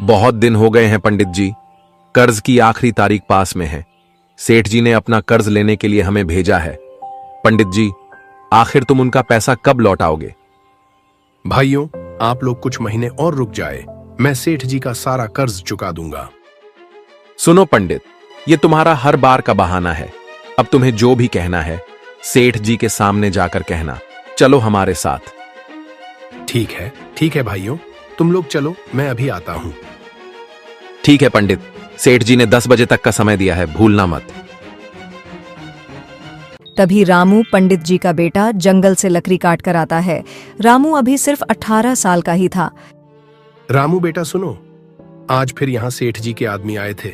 बहुत दिन हो गए हैं पंडित जी। कर्ज की आखिरी तारीख पास में है। सेठ जी ने अपना कर्ज लेने के लिए हमें भेजा है। पंडित जी, आखिर तुम उनका पैसा कब लौटाओगे? भाइयों, आप लोग कुछ महीने और रुक जाए, मैं सेठ जी का सारा कर्ज चुका दूंगा। सुनो पंडित, ये तुम्हारा हर बार का बहाना है। अब तुम्हें जो भी कहना है सेठ जी के सामने जाकर कहना। चलो हमारे साथ। ठीक है भाइयों, तुम लोग चलो, मैं अभी आता हूं। ठीक है पंडित, सेठ जी ने 10 बजे तक का समय दिया है, भूलना मत। तभी रामू, पंडित जी का बेटा, जंगल से लकड़ी काट कर आता है। रामू अभी सिर्फ 18 साल का ही था। रामू बेटा सुनो, आज फिर यहाँ सेठ जी के आदमी आए थे।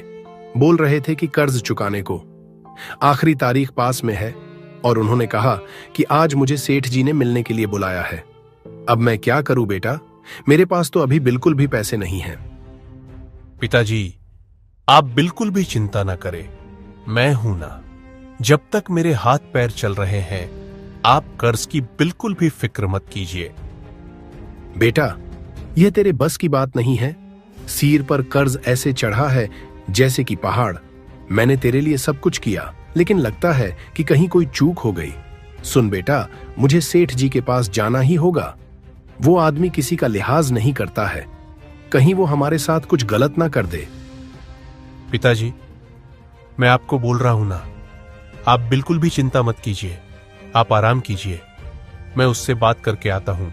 बोल रहे थे कि कर्ज चुकाने को आखिरी तारीख पास में है, और उन्होंने कहा कि आज मुझे सेठ जी ने मिलने के लिए बुलाया है। अब मैं क्या करूं बेटा, मेरे पास तो अभी बिल्कुल भी पैसे नहीं हैं। पिताजी, आप बिल्कुल भी चिंता ना करें, मैं हूं ना। जब तक मेरे हाथ पैर चल रहे हैं, आप कर्ज की बिल्कुल भी फिक्र मत कीजिए। बेटा, यह तेरे बस की बात नहीं है। सिर पर कर्ज ऐसे चढ़ा है जैसे कि पहाड़। मैंने तेरे लिए सब कुछ किया, लेकिन लगता है कि कहीं कोई चूक हो गई। सुन बेटा, मुझे सेठ जी के पास जाना ही होगा। वो आदमी किसी का लिहाज नहीं करता है, कहीं वो हमारे साथ कुछ गलत ना कर दे। पिताजी, मैं आपको बोल रहा हूं ना, आप बिल्कुल भी चिंता मत कीजिए, आप आराम कीजिए, मैं उससे बात करके आता हूं।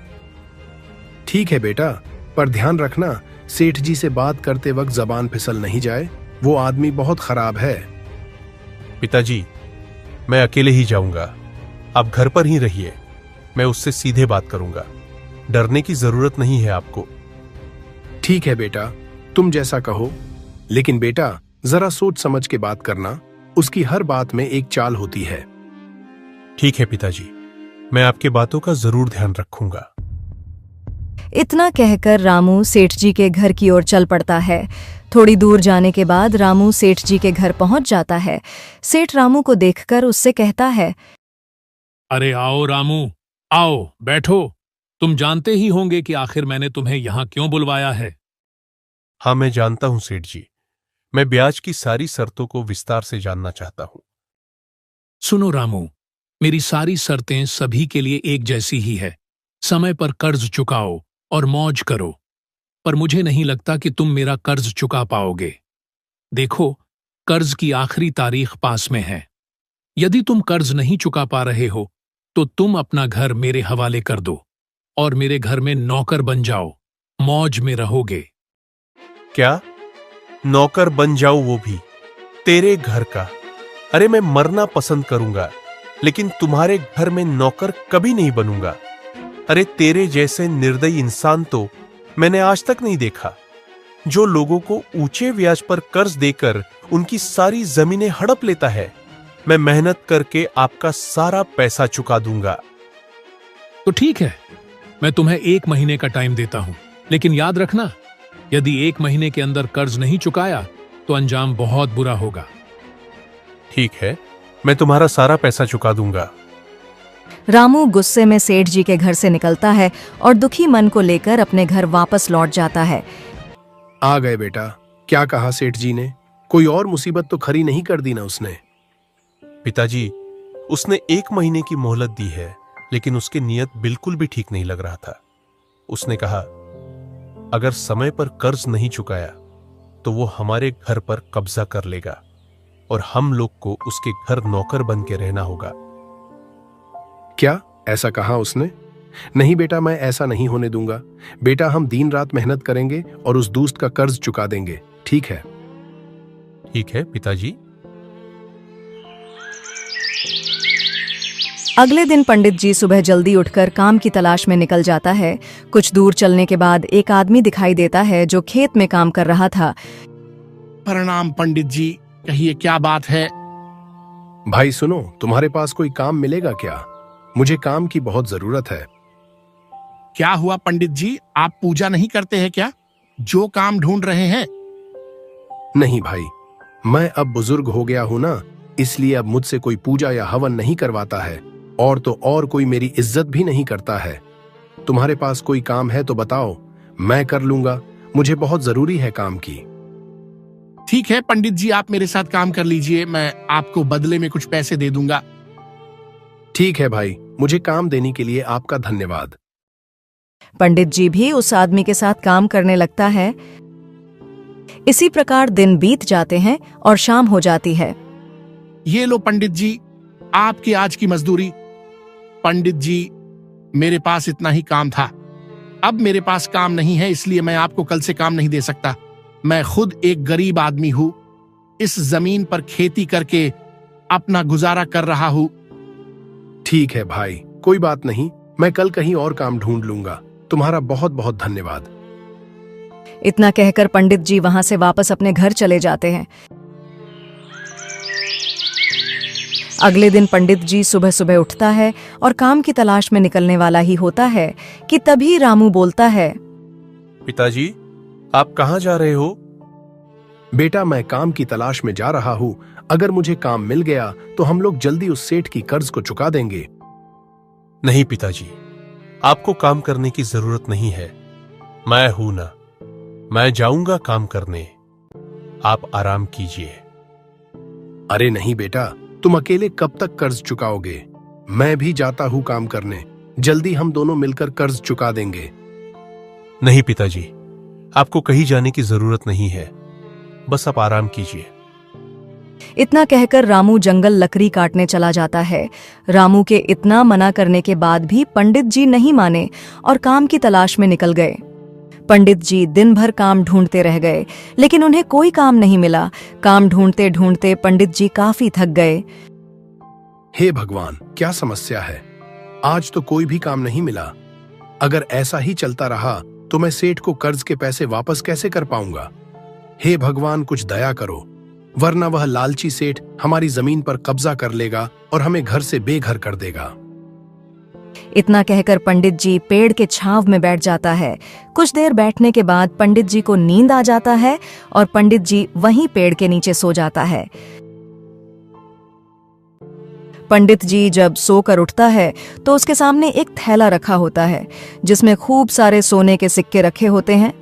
ठीक है बेटा, पर ध्यान रखना, सेठ जी से बात करते वक्त जबान फिसल नहीं जाए। वो आदमी बहुत खराब है। पिताजी, मैं अकेले ही जाऊंगा, आप घर पर ही रहिए, मैं उससे सीधे बात करूंगा। डरने की जरूरत नहीं है आपको। ठीक है बेटा, तुम जैसा कहो, लेकिन बेटा जरा सोच समझ के बात करना, उसकी हर बात में एक चाल होती है। ठीक है पिताजी, मैं आपकी बातों का जरूर ध्यान रखूंगा। इतना कहकर रामू सेठ जी के घर की ओर चल पड़ता है। थोड़ी दूर जाने के बाद रामू सेठ जी के घर पहुंच जाता है। सेठ रामू को देखकर उससे कहता है, अरे आओ रामू, आओ बैठो। तुम जानते ही होंगे कि आखिर मैंने तुम्हें यहां क्यों बुलवाया है। हाँ, मैं जानता हूं सेठ जी, मैं ब्याज की सारी शर्तों को विस्तार से जानना चाहता हूं। सुनो रामू, मेरी सारी शर्तें सभी के लिए एक जैसी ही है। समय पर कर्ज चुकाओ और मौज करो, पर मुझे नहीं लगता कि तुम मेरा कर्ज चुका पाओगे। देखो, कर्ज की आखिरी तारीख पास में है। यदि तुम कर्ज नहीं चुका पा रहे हो तो तुम अपना घर मेरे हवाले कर दो और मेरे घर में नौकर बन जाओ, मौज में रहोगे। क्या? नौकर बन जाऊं, वो भी तेरे घर का? अरे मैं मरना पसंद करूंगा, लेकिन तुम्हारे घर में नौकर कभी नहीं बनूंगा। अरे तेरे जैसे निर्दयी इंसान तो मैंने आज तक नहीं देखा, जो लोगों को ऊंचे ब्याज पर कर्ज देकर उनकी सारी जमीनें हड़प लेता है। मैं मेहनत करके आपका सारा पैसा चुका दूंगा। तो ठीक है, मैं तुम्हें 1 महीने का टाइम देता हूं, लेकिन याद रखना, यदि 1 महीने के अंदर कर्ज नहीं चुकाया तो अंजाम बहुत बुरा होगा। ठीक है, मैं तुम्हारा सारा पैसा चुका दूंगा। रामू गुस्से में सेठ जी के घर से निकलता है और दुखी मन को लेकर अपने घर वापस लौट जाता है। आ गए बेटा, क्या कहा सेठ जी ने? कोई और मुसीबत तो खड़ी नहीं कर दी ना उसने? पिताजी, उसने 1 महीने की मोहलत दी है, लेकिन उसकी नीयत बिल्कुल भी ठीक नहीं लग रहा था। उसने कहा, अगर समय पर कर्ज नहीं चुकाया तो वो हमारे घर पर कब्जा कर लेगा और हम लोग को उसके घर नौकर बन के रहना होगा। क्या ऐसा कहा उसने? नहीं बेटा, मैं ऐसा नहीं होने दूंगा। बेटा, हम दिन रात मेहनत करेंगे और उस दोस्त का कर्ज चुका देंगे, ठीक है? ठीक है पिताजी। अगले दिन पंडित जी सुबह जल्दी उठकर काम की तलाश में निकल जाता है। कुछ दूर चलने के बाद एक आदमी दिखाई देता है जो खेत में काम कर रहा था। प्रणाम पंडित जी, कहिए क्या बात है? भाई सुनो, तुम्हारे पास कोई काम मिलेगा क्या? मुझे काम की बहुत जरूरत है। क्या हुआ पंडित जी, आप पूजा नहीं करते हैं क्या, जो काम ढूंढ रहे हैं? नहीं भाई, मैं अब बुजुर्ग हो गया हूं ना, इसलिए अब मुझसे कोई पूजा या हवन नहीं करवाता है, और तो और कोई मेरी इज्जत भी नहीं करता है। तुम्हारे पास कोई काम है तो बताओ, मैं कर लूंगा। मुझे बहुत जरूरी है काम की। ठीक है पंडित जी, आप मेरे साथ काम कर लीजिए, मैं आपको बदले में कुछ पैसे दे दूंगा। ठीक है भाई, मुझे काम देने के लिए आपका धन्यवाद। पंडित जी भी उस आदमी के साथ काम करने लगता है। इसी प्रकार दिन बीत जाते हैं और शाम हो जाती है। ये लो पंडित जी, आपकी आज की मजदूरी। पंडित जी, मेरे पास इतना ही काम था, अब मेरे पास काम नहीं है, इसलिए मैं आपको कल से काम नहीं दे सकता। मैं खुद एक गरीब आदमी हूं, इस जमीन पर खेती करके अपना गुजारा कर रहा हूं। ठीक है भाई, कोई बात नहीं, मैं कल कहीं और काम ढूंढ लूंगा। तुम्हारा बहुत बहुत धन्यवाद। इतना कहकर पंडित जी वहां से वापस अपने घर चले जाते हैं। अगले दिन पंडित जी सुबह सुबह उठता है और काम की तलाश में निकलने वाला ही होता है कि तभी रामू बोलता है, पिताजी, आप कहाँ जा रहे हो? बेटा, मैं काम की तलाश में जा रहा हूँ। अगर मुझे काम मिल गया तो हम लोग जल्दी उस सेठ की कर्ज को चुका देंगे। नहीं पिताजी, आपको काम करने की जरूरत नहीं है, मैं हूं ना, मैं जाऊंगा काम करने, आप आराम कीजिए। अरे नहीं बेटा, तुम अकेले कब तक कर्ज चुकाओगे? मैं भी जाता हूँ काम करने, जल्दी हम दोनों मिलकर कर्ज चुका देंगे। नहीं पिताजी, आपको कहीं जाने की जरूरत नहीं है, बस आप आराम कीजिए। इतना कहकर रामू जंगल लकड़ी काटने चला जाता है। रामू के इतना मना करने के बाद भी पंडित जी नहीं माने और काम की तलाश में निकल गए। पंडित जी दिन भर काम ढूंढते रह गए, लेकिन उन्हें कोई काम नहीं मिला। काम ढूंढते ढूंढते पंडित जी काफी थक गए। हे भगवान, क्या समस्या है? आज तो कोई भी काम नहीं मिला। अगर ऐसा ही चलता रहा तो मैं सेठ को कर्ज के पैसे वापस कैसे कर पाऊंगा? हे भगवान, कुछ दया करो, वरना वह लालची सेठ हमारी जमीन पर कब्जा कर लेगा और हमें घर से बेघर कर देगा। इतना कहकर पंडित जी पेड़ के छांव में बैठ जाता है। कुछ देर बैठने के बाद पंडित जी को नींद आ जाता है और पंडित जी वहीं पेड़ के नीचे सो जाता है। पंडित जी जब सोकर उठता है तो उसके सामने एक थैला रखा होता है, जिसमें खूब सारे सोने के सिक्के रखे होते हैं।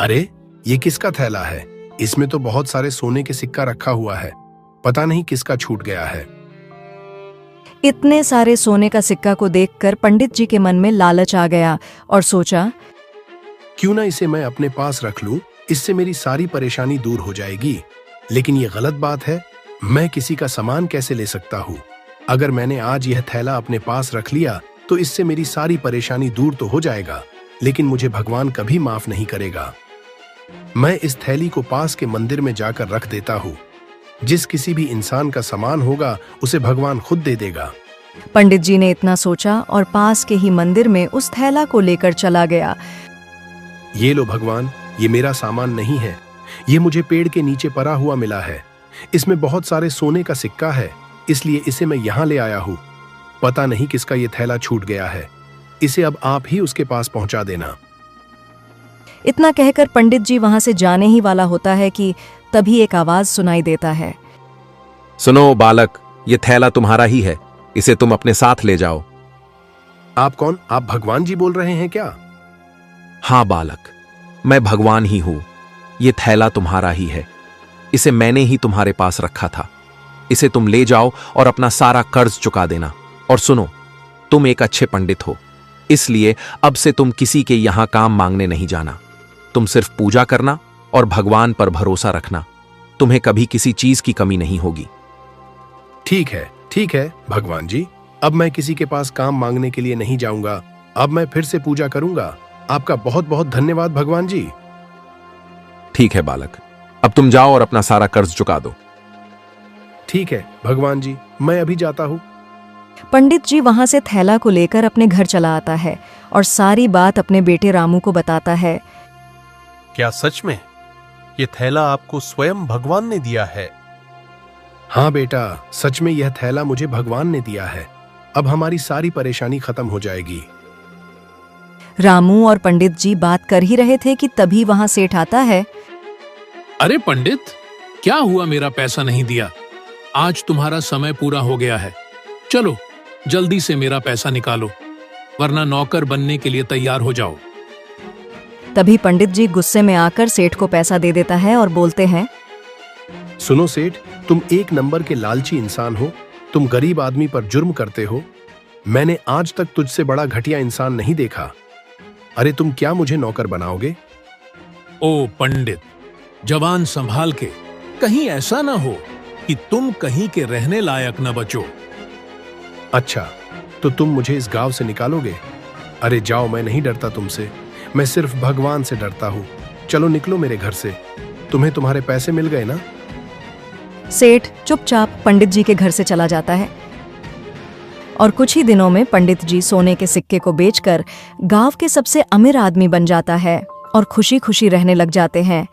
अरे, ये किसका थैला है? इसमें तो बहुत सारे सोने के सिक्का रखा हुआ है, पता नहीं किसका छूट गया है। इतने सारे सोने का सिक्का को देखकर पंडित जी के मन में लालच आ गया और सोचा, क्यों ना इसे मैं अपने पास रख लूं, इससे मेरी सारी परेशानी दूर हो जाएगी। लेकिन ये गलत बात है, मैं किसी का सामान कैसे ले सकता हूँ? अगर मैंने आज यह थैला अपने पास रख लिया तो इससे मेरी सारी परेशानी दूर तो हो जाएगा, लेकिन मुझे भगवान कभी माफ नहीं करेगा। मैं इस थैली को पास के मंदिर में जाकर रख देता हूँ। जिस किसी भी इंसान का सामान होगा उसे भगवान खुद दे देगा। पंडित जी ने इतना सोचा और पास के ही मंदिर में उस थैला को लेकर चला गया। ये लो भगवान, ये मेरा सामान नहीं है, ये मुझे पेड़ के नीचे पड़ा हुआ मिला है। इसमें बहुत सारे सोने का सिक्का है, इसलिए इसे मैं यहाँ ले आया हूँ। पता नहीं किसका ये थैला छूट गया है, इसे अब आप ही उसके पास पहुंचा देना। इतना कहकर पंडित जी वहां से जाने ही वाला होता है कि तभी एक आवाज सुनाई देता है, सुनो बालक, ये थैला तुम्हारा ही है, इसे तुम अपने साथ ले जाओ। आप कौन? आप भगवान जी बोल रहे हैं क्या? हाँ बालक, मैं भगवान ही हूं। ये थैला तुम्हारा ही है, इसे मैंने ही तुम्हारे पास रखा था। इसे तुम ले जाओ और अपना सारा कर्ज चुका देना। और सुनो, तुम एक अच्छे पंडित हो, इसलिए अब से तुम किसी के यहां काम मांगने नहीं जाना। तुम सिर्फ पूजा करना और भगवान पर भरोसा रखना, तुम्हें कभी किसी चीज की कमी नहीं होगी। ठीक है भगवान जी, अब मैं किसी के पास काम मांगने के लिए नहीं जाऊंगा। अब मैं फिर से पूजा करूंगा। आपका बहुत बहुत धन्यवाद भगवान जी। ठीक है बालक, अब तुम जाओ और अपना सारा कर्ज चुका दो। ठीक है भगवान जी, मैं अभी जाता हूँ। पंडित जी वहां से थैला को लेकर अपने घर चला आता है और सारी बात अपने बेटे रामू को बताता है। क्या सच में ये थैला आपको स्वयं भगवान ने दिया है? हाँ बेटा, सच में यह थैला मुझे भगवान ने दिया है। अब हमारी सारी परेशानी खत्म हो जाएगी। रामू और पंडित जी बात कर ही रहे थे कि तभी वहां सेठ आता है। अरे पंडित, क्या हुआ, मेरा पैसा नहीं दिया? आज तुम्हारा समय पूरा हो गया है, चलो जल्दी से मेरा पैसा निकालो, वरना नौकर बनने के लिए तैयार हो जाओ। तभी पंडित जी गुस्से में आकर सेठ को पैसा दे देता है और बोलते हैं, सुनो सेठ, तुम एक नंबर के लालची इंसान हो। तुम गरीब आदमी पर जुर्म करते हो। मैंने आज तक तुझसे बड़ा घटिया इंसान नहीं देखा। अरे तुम क्या मुझे नौकर बनाओगे? ओ पंडित, जवान संभाल के, कहीं ऐसा ना हो कि तुम कहीं के रहने लायक न बचो। अच्छा, तो तुम मुझे इस गांव से निकालोगे? अरे जाओ, मैं नहीं डरता तुमसे। मैं सिर्फ भगवान से डरता हूं। चलो निकलो मेरे घर से। तुम्हें तुम्हारे पैसे मिल गए ना? सेठ चुपचाप पंडित जी के घर से चला जाता है और कुछ ही दिनों में पंडित जी सोने के सिक्के को बेचकर गांव के सबसे अमीर आदमी बन जाता है और खुशी खुशी रहने लग जाते हैं।